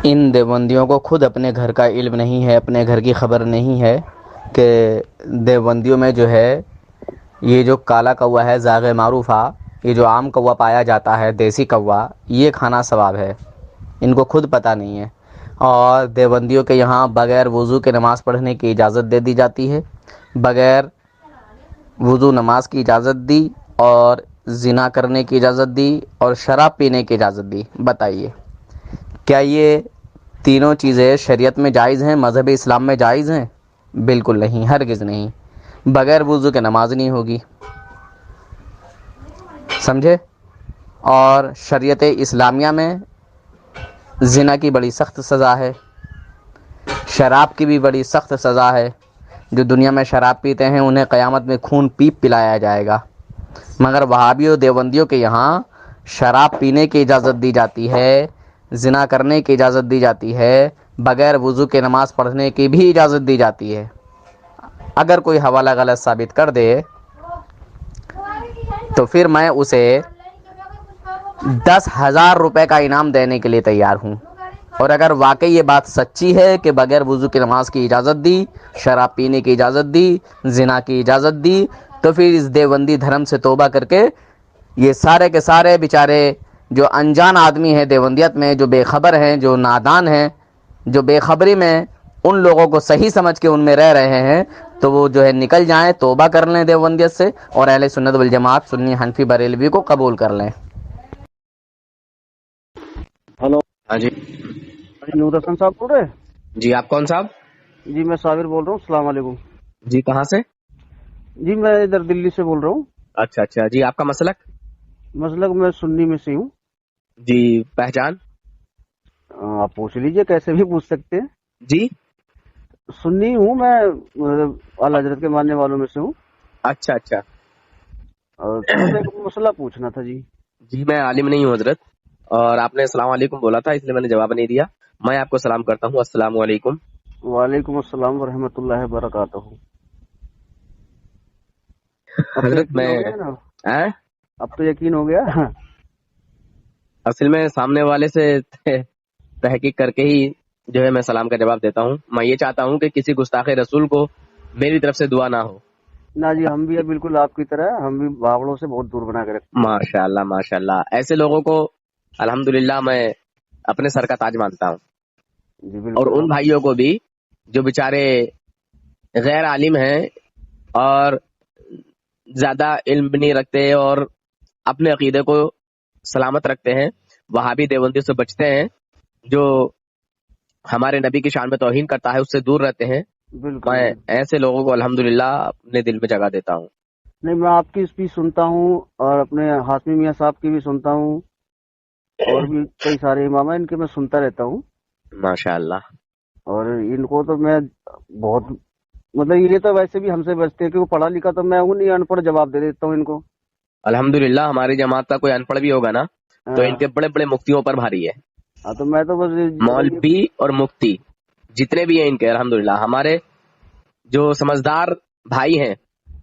ان دیوبندیوں کو خود اپنے گھر کا علم نہیں ہے، اپنے گھر کی خبر نہیں ہے کہ دیوبندیوں میں جو ہے یہ جو کالا کوا ہے زاغ معروفہ، یہ جو عام کوا پایا جاتا ہے دیسی کوا، یہ کھانا ثواب ہے، ان کو خود پتہ نہیں ہے۔ اور دیوبندیوں کے یہاں بغیر وضو کے نماز پڑھنے کی اجازت دے دی جاتی ہے، بغیر وضو نماز کی اجازت دی، اور زنا کرنے کی اجازت دی، اور شراب پینے کی اجازت دی۔ بتائیے کیا یہ تینوں چیزیں شریعت میں جائز ہیں، مذہب اسلام میں جائز ہیں؟ بالکل نہیں، ہرگز نہیں۔ بغیر وضو کے نماز نہیں ہوگی، سمجھے؟ اور شریعت اسلامیہ میں زنا کی بڑی سخت سزا ہے، شراب کی بھی بڑی سخت سزا ہے۔ جو دنیا میں شراب پیتے ہیں انہیں قیامت میں خون پیپ پلایا جائے گا، مگر وہابیوں دیوبندیوں کے یہاں شراب پینے کی اجازت دی جاتی ہے، زنا کرنے کی اجازت دی جاتی ہے، بغیر وضو کے نماز پڑھنے کی بھی اجازت دی جاتی ہے۔ اگر کوئی حوالہ غلط ثابت کر دے تو پھر میں اسے 10,000 روپے کا انعام دینے کے لیے تیار ہوں۔ اور اگر واقعی یہ بات سچی ہے کہ بغیر وضو کی نماز کی اجازت دی، شراب پینے کی اجازت دی، زنا کی اجازت دی، تو پھر اس دیوبندی دھرم سے توبہ کر کے یہ سارے کے سارے بیچارے جو انجان آدمی ہیں دیوبندیت میں، جو بے خبر ہیں، جو نادان ہیں، جو بے خبری میں ان لوگوں کو صحیح سمجھ کے ان میں رہ رہے ہیں، تو وہ جو ہے نکل جائیں، توبہ کر لیں دیوبندیت سے، اور اہل سنت والجماعت سنی حنفی بریلوی کو قبول کر لیں۔ ہلو ہاں جی نور حسن صاحب بول رہے ہیں؟ جی، آپ کون صاحب؟ جی میں صابر بول رہا ہوں، السلام علیکم۔ جی کہاں سے؟ جی میں ادھر دلی سے بول رہا ہوں۔ اچھا اچھا، جی آپ کا مسلک؟ مسلک میں سنی میں سے ہوں۔ جی پہچان؟ آپ پوچھ لیجئے، کیسے بھی پوچھ سکتے ہیں۔ جی سنی ہوں میں، اعلیٰ حضرت کے ماننے والوں میں سے ہوں۔ اچھا اچھا، اور تھوڑا سا ایک مسئلہ پوچھنا تھا جی۔ جی میں عالم نہیں ہوں حضرت، اور آپ نے السلام علیکم بولا تھا اس لیے میں نے جواب نہیں دیا۔ میں آپ کو سلام کرتا ہوں، السلام علیکم۔ وعلیکم السلام ورحمۃ اللہ وبرکاتہ۔ اب تو حضرت یقین میں ہو گیا نا؟ اب تو یقین ہو گیا۔ اصل میں سامنے والے سے تحقیق کر کے ہی جو ہے میں سلام کا جواب دیتا ہوں۔ میں یہ چاہتا ہوں کہ کسی گستاخ رسول کو میری طرف سے دعا نہ ہو۔ نہ جی، ہم بھی بالکل آپ کی طرح، ہم بھی باوڑوں سے بہت دور بنا کے رکھتے ہیں۔ ماشاء اللہ ماشاء اللہ، ایسے لوگوں کو الحمدللہ میں اپنے سر کا تاج مانتا ہوں۔ جی اور بالکل۔ ان بھائیوں کو بھی جو بیچارے غیر عالم ہیں اور زیادہ علم نہیں رکھتے اور اپنے عقیدے کو سلامت رکھتے ہیں، وہابی دیوبندیوں سے بچتے ہیں، جو ہمارے نبی کی شان میں توہین کرتا ہے اس سے دور رہتے ہیں، بالکل میں بالکل۔ ایسے لوگوں کو الحمدللہ اپنے دل میں جگہ دیتا ہوں۔ نہیں، میں آپ کی اسپیچ سنتا ہوں، اور اپنے ہاشمی میاں صاحب کی بھی سنتا ہوں، اور بھی کئی سارے امام ہیں ان کے میں سنتا رہتا ہوں۔ ماشاء اللہ۔ اور ان کو تو میں بہت، مطلب یہ تو ویسے بھی ہم سے بچتے ہیں کہ وہ پڑھا لکھا، تو میں انہیں ان پڑھ جواب دے دیتا ہوں ان کو۔ الحمدللہ ہماری جماعت کا کوئی ان پڑھ بھی ہوگا نا تو ان کے بڑے بڑے مفتیوں پر بھاری ہے۔ ہاں تو میں تو بس مولوی اور مفتی جتنے بھی ہیں ان کے الحمدللہ، ہمارے جو سمجھدار بھائی ہیں،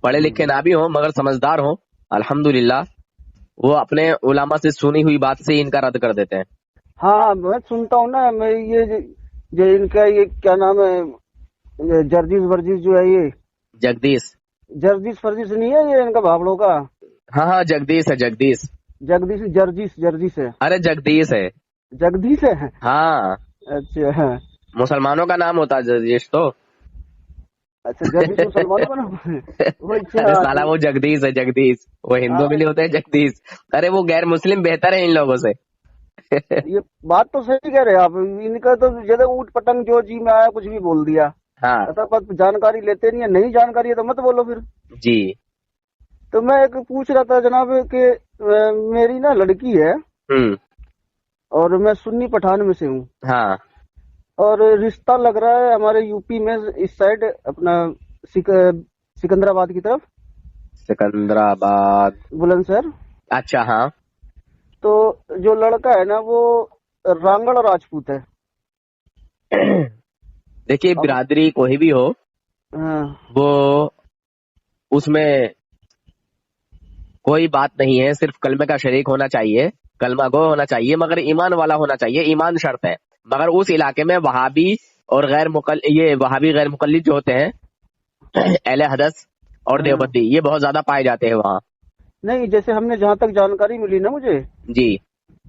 پڑھے لکھے نہ بھی ہوں مگر سمجھدار ہوں، الحمدللہ وہ اپنے علماء سے سنی ہوئی بات سے ان کا رد کر دیتے ہیں۔ ہاں میں سنتا ہوں نا، میں یہ جو ان کا یہ کیا نام ہے، جرجیز ورجیز جو ہے، یہ جگدیش، جرجیز فرجیز نہیں ہے یہ ان کا بھاوڑوں کا؟ ہاں ہاں جگدیش ہے، جگدیش، جگدیش، جرجیس ہے، ارے جگدیش ہے، جگدیش ہے۔ ہاں اچھا مسلمانوں کا نام ہوتا ہے جگدیش تو۔ اچھا، جگدیش مسلمانوں کا نام ہے؟ ارے سالا وہ جگدیش ہے، جگدیش، وہ ہندو بھی نہیں ہوتے ہیں جگدیش، ارے وہ غیر مسلم بہتر ہے ان لوگوں سے۔ یہ بات تو صحیح کہہ رہے ہیں آپ، ان کا تو جیسے اوٹ پٹنگ جو جی میں آیا کچھ بھی بول دیا، ہاں ایسا بات جانکاری لیتے نہیں ہے، نہیں جانکاری ہے تو مت بولو پھر۔ جی تو میں ایک پوچھ رہا تھا جناب کہ میری نا لڑکی ہے، اور میں سنی پٹھان میں سے ہوں، ہاں اور رشتہ لگ رہا ہے ہمارے یو پی میں اس سائڈ، اپنا سکندر آباد کی طرف، سکندر آباد، بلند شہر۔ اچھا ہاں، تو جو لڑکا ہے نا وہ رانگڑ راجپوت ہے۔ دیکھیے برادری کوئی بھی ہو ہاں وہ اس میں کوئی بات نہیں ہے، صرف کلمے کا شریک ہونا چاہیے، کلمہ گو ہونا چاہیے، مگر ایمان والا ہونا چاہیے، ایمان شرط ہے۔ مگر اس علاقے میں وہابی اور وہابی غیر مقلد جو ہوتے ہیں اہل حدث اور دیوبندی یہ بہت زیادہ پائے جاتے ہیں وہاں. نہیں جیسے ہم نے جہاں تک جانکاری ملی نا مجھے جی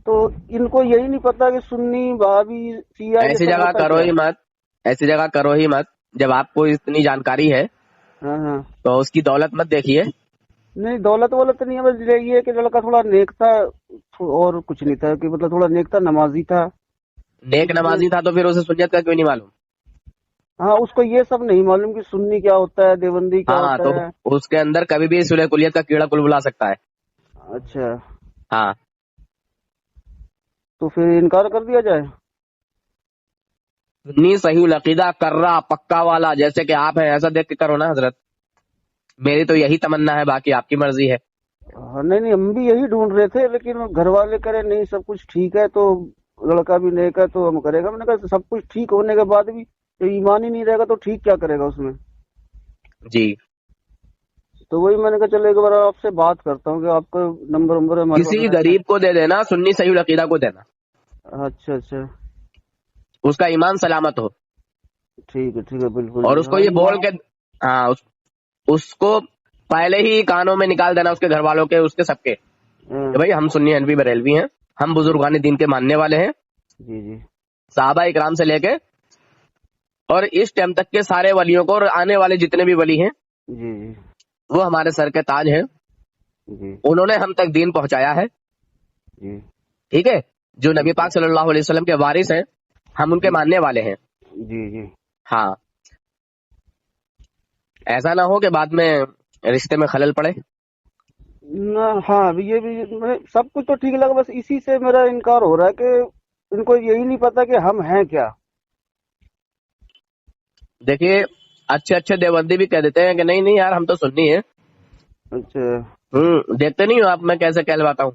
تو ان کو یہی نہیں پتا کہ سنی وہابی شیعہ ایسی جگہ کرو ہی مت جب آپ کو اتنی جانکاری ہے. ہاں تو اس کی دولت مت دیکھیے. نہیں دولت نہیں ہے، بس یہ کہ لڑکا تھوڑا نیک تھا اور کچھ نہیں تھا، کہ مطلب تھوڑا نیک تھا، نمازی تھا. نیک نمازی تھا تو پھر اسے سنت کا کیوں نہیں معلوم؟ ہاں اس کو یہ سب نہیں معلوم کہ سنی کیا ہوتا ہے، دیوبندی کیا ہاں ہوتا تو ہے. اس کے اندر کبھی بھی سلح کلیت کا کیڑا کل بلا سکتا ہے. اچھا ہاں تو پھر انکار کر دیا جائے. سنی صحیح العقیدہ کرا پکا والا جیسے کہ آپ ہیں ایسا دیکھ کے کرو نا حضرت. میری تو یہی تمنا ہے، باقی آپ کی مرضی ہے. نہیں ہم بھی یہی ڈھونڈ رہے تھے، لیکن گھر والے کرے نہیں سب کچھ ٹھیک ہے تو لڑکا بھی نیک ہے تو ہم کرے گا. میں نے کہا سب کچھ ٹھیک ہونے کے بعد بھی تو ایمان ہی نہیں رہے گا تو ٹھیک کیا کرے گا اس میں. جی تو وہی میں نے کہا چلو ایک بار آپ سے بات کرتا ہوں کہ آپ کا نمبر ہمارے پاس کسی رہتا غریب کو دے دینا، سنی صحیح العقیدہ کو دینا، ہے. اچھا اس کا ایمان سلامت ہو. ٹھیک ہے بالکل. اور اس کو یہ بول کے ہاں اس کو پہلے ہی کانوں میں نکال دینا، اس کے گھر والوں کے، اس کے سب کے، کہ بھائی ہم سنی حنفی بریلوی ہیں، ہم بزرگان دین کے ماننے والے ہیں. جی صحابہ اکرام سے لے کے اور اس ٹائم تک کے سارے ولیوں کو اور آنے والے جتنے بھی ولی ہیں جی وہ ہمارے سر کے تاج ہیں. جی انہوں نے ہم تک دین پہنچایا ہے. جی ٹھیک ہے، جو نبی پاک صلی اللہ علیہ وسلم کے وارث ہیں ہم ان کے ماننے والے ہیں. جی ہاں ایسا نہ ہو کہ بعد میں رشتے میں خلل پڑے. ہاں یہ بھی سب کچھ تو ٹھیک لگا، بس اسی سے میرا انکار ہو رہا ہے کہ ان کو یہی نہیں پتا کہ ہم ہیں کیا. دیکھیے اچھے دیوبندی بھی کہہ دیتے ہیں کہ نہیں یار ہم تو سنی ہیں. اچھا دیکھتے نہیں ہو آپ میں کیسے کہلواتا ہوں.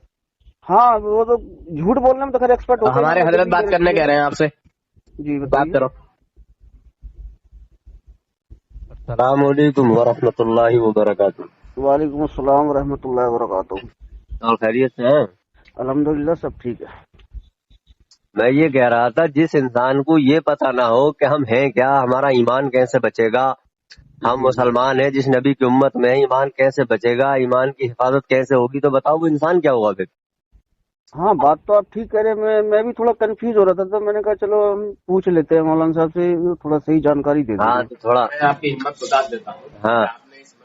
ہاں وہ تو جھوٹ بولنے میں تو خیر ایکسپرٹ ہوتے ہیں نا، ہمارے ویسے حضرت بھی بات کرنے کہہ رہے ہیں آپ سے. جی بات بتائیے. کرو. السلام علیکم ورحمۃ اللہ وبرکاتہ. وعلیکم السلام ورحمۃ اللہ وبرکاتہ. اور خیریت سے ہیں؟ الحمدللہ سب ٹھیک ہے. میں یہ کہہ رہا تھا جس انسان کو یہ پتا نہ ہو کہ ہم ہیں کیا، ہمارا ایمان کیسے بچے گا، ہم جی مسلمان ہیں جس نبی کی امت میں ہیں، ایمان کیسے بچے گا، ایمان کی حفاظت کیسے ہوگی، تو بتاؤ وہ انسان کیا ہوگا پھر. ہاں بات تو آپ ٹھیک کہہ رہے ہیں. میں بھی تھوڑا کنفیوز ہو رہا تھا تو میں نے کہا چلو ہم پوچھ لیتے ہیں مولانا صاحب سے، تھوڑا صحیح جانکاری دے دیں ہاں گے. تو تھوڑا میں آپ کی ہمت بتا دیتا ہوں. ہاں،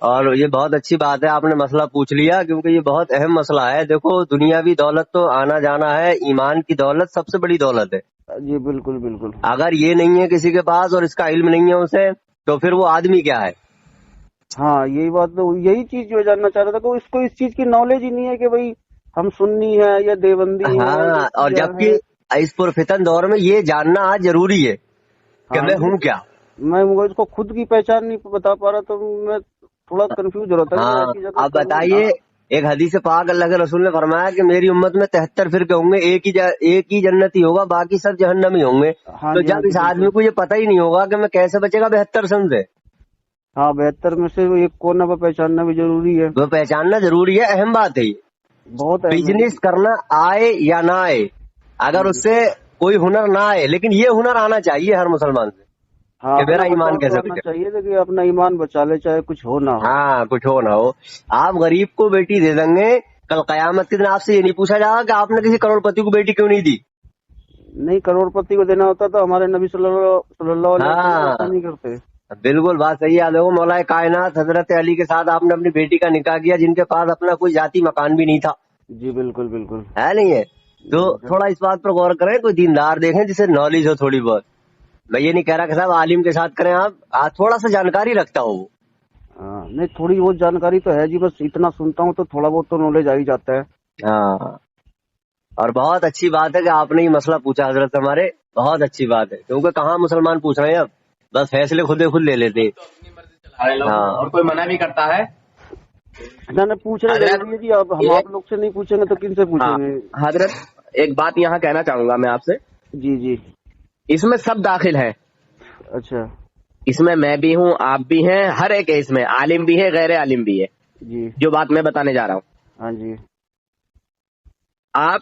اور یہ بہت اچھی بات ہے آپ نے مسئلہ پوچھ لیا، کیونکہ یہ بہت اہم مسئلہ ہے. دیکھو دنیاوی دولت تو آنا جانا ہے، ایمان کی دولت سب سے بڑی دولت ہے. جی بالکل. اگر یہ نہیں ہے کسی کے پاس اور اس کا علم نہیں ہے اسے، تو پھر وہ آدمی کیا ہے. ہاں یہی بات تو، یہی چیز جو جاننا چاہ رہا تھا کہ اس کو اس چیز کی نالج ہی نہیں ہے کہ بھئی ہم سنی ہے یا دیوبندی ہیں ہاں، یا اور شیعہ ہے. جبکہ اس پرفتن دور میں یہ جاننا آج ضروری ہے کہ ہاں میں ہوں کیا. میں اس کو خود کی پہچان نہیں بتا پا رہا تو میں تھوڑا کنفیوز ہو رہا تھا کہ ہاں ایسی جگہ اب کروں. بتائیے، ایک حدیث پاک اللہ کے رسول نے فرمایا کہ میری امت میں 73 فرقے ہوں گے، ایک ہی جنتی ہوگا، باقی سب جہنمی ہوں گے. ہاں تو جی جب اس بالکل. آدمی کو یہ پتہ ہی نہیں ہوگا کہ میں کیسے بچے گا 72 سن سے. ہاں 72 میں سے ایک کونا پر پہچاننا بھی ضروری ہے. وہ پہچاننا ضروری ہے، اہم بات ہے. یہ بہت اہم ہے. بزنس کرنا آئے یا نہ آئے، اگر اس سے کوئی ہنر نہ آئے، لیکن یہ ہنر آنا چاہیے ہر مسلمان سے ہاں کہ اپنا میرا ایمان بچاؤ تو کیسے آنا بچے. چاہیے تھا کہ اپنا ایمان بچا لے چاہے کچھ ہو نہ ہو. ہاں کچھ ہو نہ ہو. آپ غریب کو بیٹی دے دیں گے، کل قیامت کے دن آپ سے یہ نہیں پوچھا جائے گا کہ آپ نے کسی کروڑ پتی کو بیٹی کیوں نہیں دی. نہیں کروڑ پتی کو دینا ہوتا تو ہمارے نبی صلی اللہ علیہ وسلم ایسا ہاں نہیں کرتے. بالکل بات صحیح ہے. دیکھو مولا کائنات حضرت علی کے ساتھ آپ نے اپنی بیٹی کا نکاح کیا، جن کے پاس اپنا کوئی ذاتی مکان بھی نہیں تھا. جی بالکل. ہے نہیں ہے؟ تو تھوڑا اس بات پر غور کریں، کوئی دیندار دیکھیں جسے نالج ہو تھوڑی بہت. میں یہ نہیں کہہ رہا کہ صاحب عالم کے ساتھ کریں، آپ تھوڑا سا جانکاری رکھتا ہو وہ. ہاں نہیں تھوڑی بہت جانکاری تو ہے جی، بس اتنا سنتا ہوں تو تھوڑا بہت تو نالج آ ہی جاتا ہے. ہاں، اور بہت اچھی بات ہے کہ آپ نے یہ مسئلہ پوچھا حضرت ہمارے، بہت اچھی بات ہے، کیونکہ کہاں مسلمان پوچھ رہے ہیں اب، بس فیصلے خود لے لیتے ہیں. ہاں اور کوئی منع بھی کرتا ہے. نہ پوچھنا حضرت ضروری ہے جی. اب ہم آپ لوگ سے نہیں پوچھیں گے تو کن سے پوچھیں ہاں گے. حضرت ایک بات یہاں کہنا چاہوں گا میں آپ سے. جی اس میں سب داخل ہے. اچھا. اس میں بھی ہوں، آپ بھی ہیں، ہر ایک ہے اس میں، عالم بھی ہے غیر عالم بھی ہے. جی جو بات میں بتانے جا رہا ہوں، ہاں جی. آپ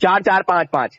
4-4, 5-5,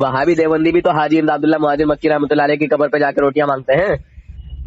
وہاں بھی دیوبندی بھی تو حاجی امداد اللہ مہاجر مکی رحمۃ اللہ علیہ کی قبر پہ جا کے روٹیاں مانگتے ہیں.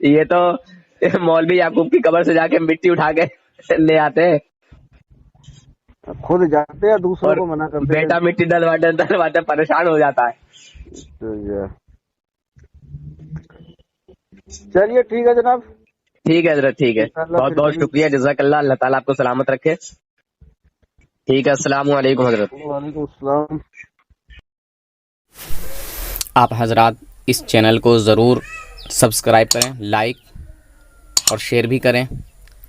یہ تو مولوی یعقوب کی قبر سے جا کے مٹی اٹھا کے لے آتے ہیں خود جاتے ہیں, دوسروں اور کو منع کرتے ہیں. بیٹا مٹی ڈلواتے پریشان ہو جاتا ہے. تو چلیے ٹھیک ہے جناب. ٹھیک ہے حضرت, ٹھیک ہے, انشاءاللہ بہت پھر بہت کبھی. شکریہ, جزاک اللہ, اللہ تعالیٰ آپ کو سلامت رکھے. ٹھیک ہے, السلام علیکم حضرت. وعلیکم السلام. آپ حضرات اس چینل کو ضرور سبسکرائب کریں, لائک اور شیئر بھی کریں,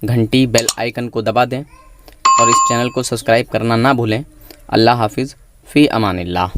گھنٹی بیل آئیکن کو دبا دیں اور اس چینل کو سبسکرائب کرنا نہ بھولیں. اللہ حافظ, فی امان اللہ.